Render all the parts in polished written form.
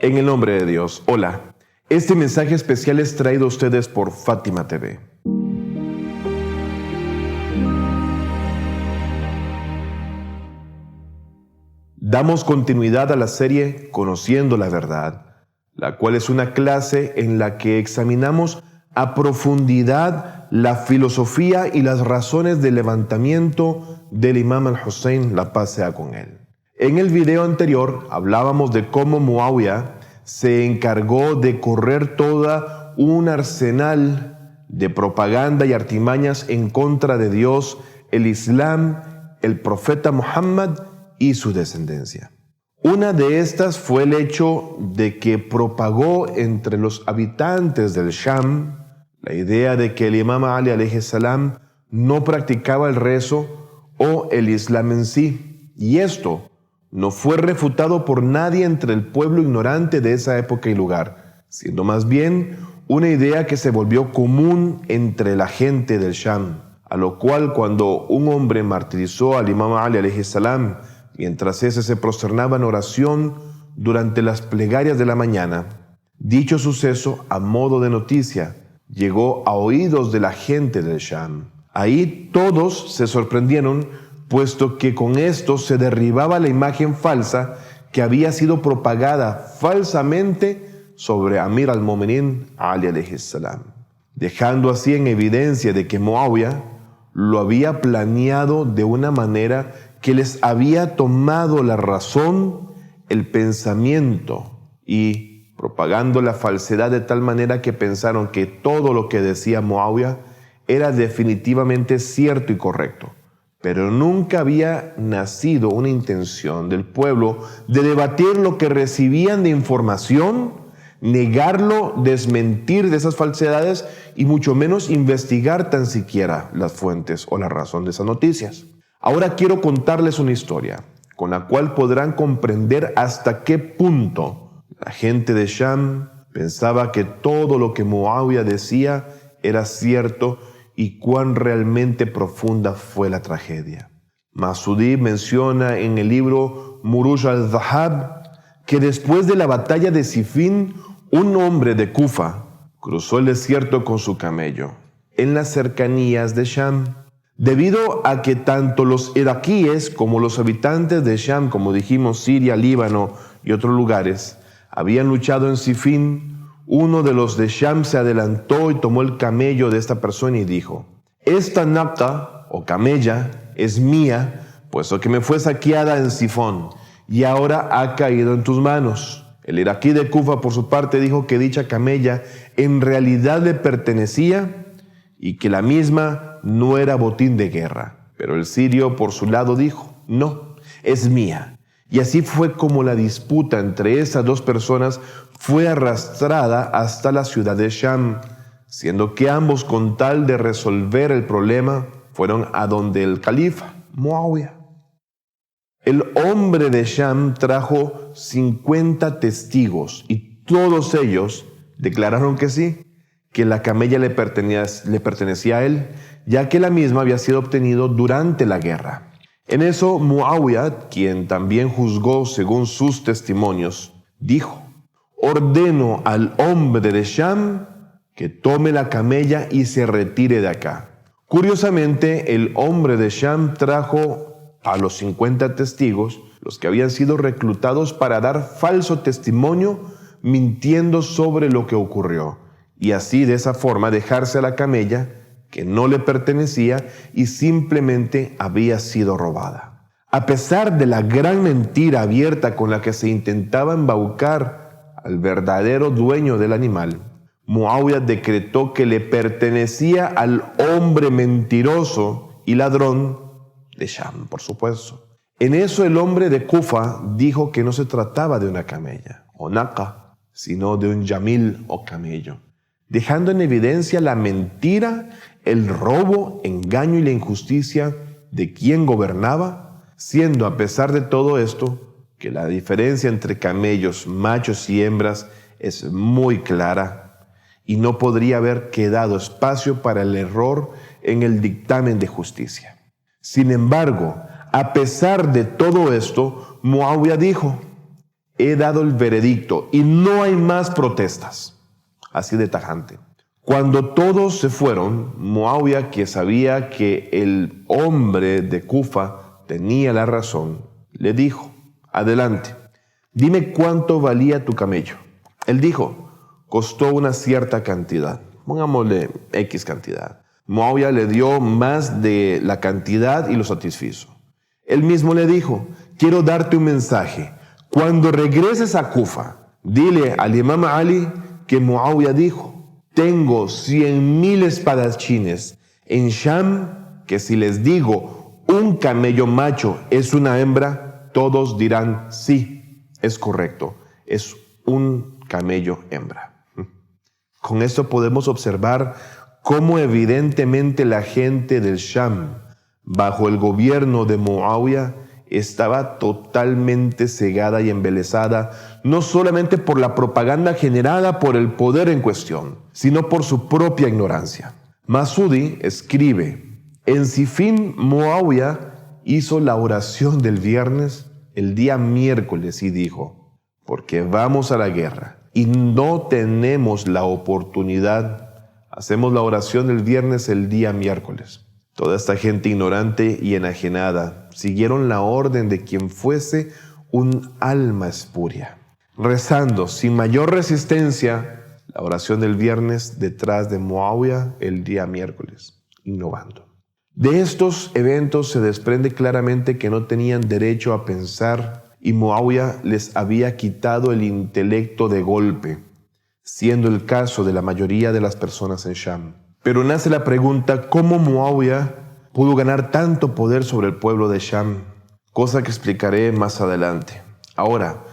En el nombre de Dios, hola. Este mensaje especial es traído a ustedes por Fátima TV. Damos continuidad a la serie Conociendo la Verdad, la cual es una clase en la que examinamos a profundidad la filosofía y las razones del levantamiento del Imam al-Hussein, la paz sea con él. En el video anterior hablábamos de cómo Muawiyah se encargó de correr toda un arsenal de propaganda y artimañas en contra de Dios, el Islam, el profeta Muhammad y su descendencia. Una de estas fue el hecho de que propagó entre los habitantes del Sham la idea de que el Imam Ali alayhi salam no practicaba el rezo o el Islam en sí, y esto no fue refutado por nadie entre el pueblo ignorante de esa época y lugar, siendo más bien una idea que se volvió común entre la gente del Sham, a lo cual cuando un hombre martirizó al Imam Ali alayhi salam, mientras ese se prosternaba en oración durante las plegarias de la mañana, dicho suceso, a modo de noticia, llegó a oídos de la gente del Sham. Ahí todos se sorprendieron, puesto que con esto se derribaba la imagen falsa que había sido propagada falsamente sobre Amir al-Mu'minin Ali alayhi salam, dejando así en evidencia de que Muawiyah lo había planeado de una manera que les había tomado la razón, el pensamiento y propagando la falsedad de tal manera que pensaron que todo lo que decía Muawiyah era definitivamente cierto y correcto. Pero nunca había nacido una intención del pueblo de debatir lo que recibían de información, negarlo, desmentir de esas falsedades y mucho menos investigar tan siquiera las fuentes o la razón de esas noticias. Ahora quiero contarles una historia con la cual podrán comprender hasta qué punto la gente de Sham pensaba que todo lo que Muawiyah decía era cierto y cuán realmente profunda fue la tragedia. Masudi menciona en el libro Muruj al-Dhahab que después de la batalla de Sifín, un hombre de Kufa cruzó el desierto con su camello en las cercanías de Sham. Debido a que tanto los iraquíes como los habitantes de Sham, como dijimos, Siria, Líbano y otros lugares, habían luchado en Sifín, uno de los de Sham se adelantó y tomó el camello de esta persona y dijo: esta naqta o camella es mía, puesto que me fue saqueada en Sifón y ahora ha caído en tus manos. El iraquí de Kufa, por su parte, dijo que dicha camella en realidad le pertenecía y que la misma no era botín de guerra. Pero el sirio, por su lado, dijo: no, es mía. Y así fue como la disputa entre esas dos personas fue arrastrada hasta la ciudad de Sham, siendo que ambos, con tal de resolver el problema, fueron a donde el califa, Muawiyah. El hombre de Sham trajo 50 testigos y todos ellos declararon que sí, que la camella le pertenecía a él, ya que la misma había sido obtenido durante la guerra. En eso Muawiyah, quien también juzgó según sus testimonios, dijo: ordeno al hombre de Sham que tome la camella y se retire de acá. Curiosamente, el hombre de Sham trajo a los 50 testigos, los que habían sido reclutados para dar falso testimonio, mintiendo sobre lo que ocurrió, y así de esa forma dejarse a la camella que no le pertenecía y simplemente había sido robada. A pesar de la gran mentira abierta con la que se intentaba embaucar al verdadero dueño del animal, Muawiyah decretó que le pertenecía al hombre mentiroso y ladrón de Sham, por supuesto. En eso el hombre de Kufa dijo que no se trataba de una camella o naqa, sino de un yamil o camello, dejando en evidencia la mentira, el robo, engaño y la injusticia de quien gobernaba, siendo a pesar de todo esto que la diferencia entre camellos, machos y hembras es muy clara y no podría haber quedado espacio para el error en el dictamen de justicia. Sin embargo, a pesar de todo esto, Muawiyah dijo: he dado el veredicto y no hay más protestas. Así de tajante. Cuando todos se fueron, Muawiyah, que sabía que el hombre de Kufa tenía la razón, le dijo: adelante, dime cuánto valía tu camello. Él dijo: costó una cierta cantidad, pongámosle X cantidad. Muawiyah le dio más de la cantidad y lo satisfizo. Él mismo le dijo: quiero darte un mensaje. Cuando regreses a Kufa, dile al imam Ali que Muawiyah dijo: tengo 100,000 espadachines en Sham, que si les digo un camello macho es una hembra, todos dirán sí, es correcto, es un camello hembra. Con esto podemos observar cómo evidentemente la gente del Sham, bajo el gobierno de Muawiyah, estaba totalmente cegada y embelesada, no solamente por la propaganda generada por el poder en cuestión, sino por su propia ignorancia. Masudi escribe: en Sifín, Muawiyah hizo la oración del viernes el día miércoles y dijo: porque vamos a la guerra y no tenemos la oportunidad, hacemos la oración del viernes el día miércoles. Toda esta gente ignorante y enajenada siguieron la orden de quien fuese un alma espuria, rezando sin mayor resistencia la oración del viernes detrás de Muawiyah el día miércoles, innovando. De estos eventos se desprende claramente que no tenían derecho a pensar y Muawiyah les había quitado el intelecto de golpe, siendo el caso de la mayoría de las personas en Sham. Pero nace la pregunta: ¿cómo Muawiyah pudo ganar tanto poder sobre el pueblo de Sham? Cosa que explicaré más adelante. Ahora,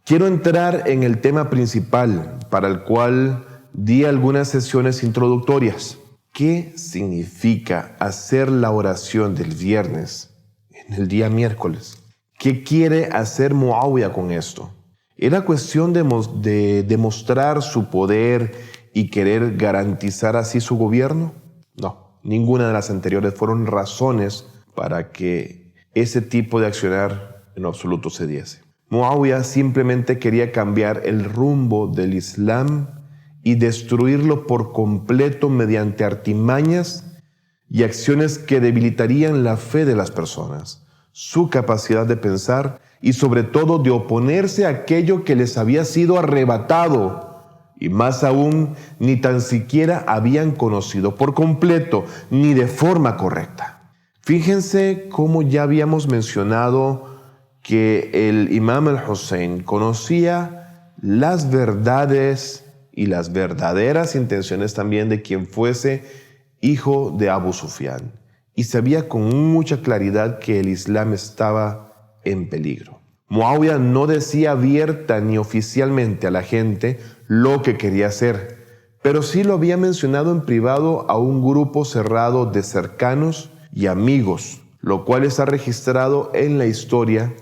quiero entrar en el tema principal, para el cual di algunas sesiones introductorias. ¿Qué significa hacer la oración del viernes en el día miércoles? ¿Qué quiere hacer Muawiyah con esto? ¿Era cuestión de demostrar su poder y querer garantizar así su gobierno? No, ninguna de las anteriores fueron razones para que ese tipo de accionar en absoluto se diese. Muawiyah simplemente quería cambiar el rumbo del Islam y destruirlo por completo mediante artimañas y acciones que debilitarían la fe de las personas, su capacidad de pensar y sobre todo de oponerse a aquello que les había sido arrebatado y más aún ni tan siquiera habían conocido por completo ni de forma correcta. Fíjense cómo ya habíamos mencionado que el imam al-Hussein conocía las verdades y las verdaderas intenciones también de quien fuese hijo de Abu Sufyan, y sabía con mucha claridad que el Islam estaba en peligro. Muawiyah no decía abierta ni oficialmente a la gente lo que quería hacer, pero sí lo había mencionado en privado a un grupo cerrado de cercanos y amigos, lo cual está registrado en la historia,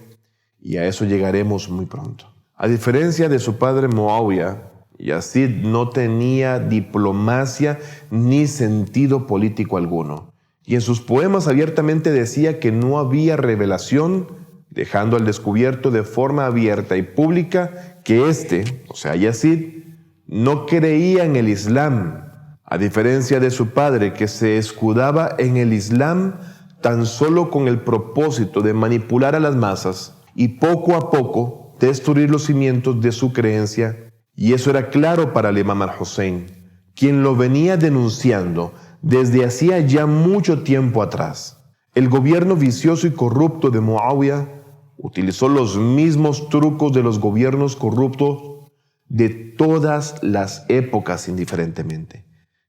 y a eso llegaremos muy pronto. A diferencia de su padre Muawiyah, Yazid no tenía diplomacia ni sentido político alguno, y en sus poemas abiertamente decía que no había revelación, dejando al descubierto de forma abierta y pública que o sea Yazid, no creía en el Islam, a diferencia de su padre, que se escudaba en el Islam tan solo con el propósito de manipular a las masas y poco a poco destruir los cimientos de su creencia. Y eso era claro para el imam al-Hussein, quien lo venía denunciando desde hacía ya mucho tiempo atrás. El gobierno vicioso y corrupto de Muawiyah utilizó los mismos trucos de los gobiernos corruptos de todas las épocas indiferentemente,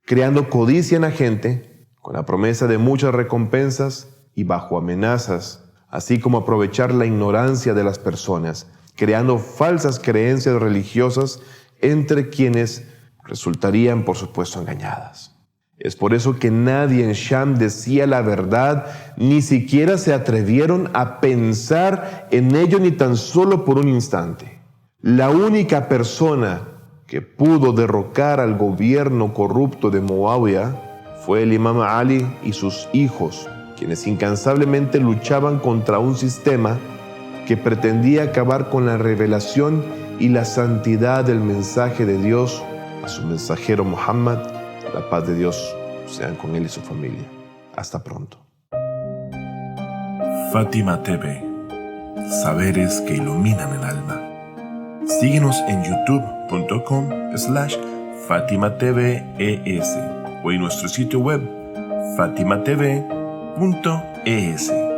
creando codicia en la gente con la promesa de muchas recompensas y bajo amenazas, así como aprovechar la ignorancia de las personas, creando falsas creencias religiosas entre quienes resultarían, por supuesto, engañadas. Es por eso que nadie en Sham decía la verdad, ni siquiera se atrevieron a pensar en ello ni tan solo por un instante. La única persona que pudo derrocar al gobierno corrupto de Muawiyah fue el imam Ali y sus hijos, quienes incansablemente luchaban contra un sistema que pretendía acabar con la revelación y la santidad del mensaje de Dios a su mensajero Muhammad. La paz de Dios sean con él y su familia. Hasta pronto. Fátima TV, saberes que iluminan el alma. Síguenos en youtube.com/FátimaTVES o en nuestro sitio web fatimatv.es.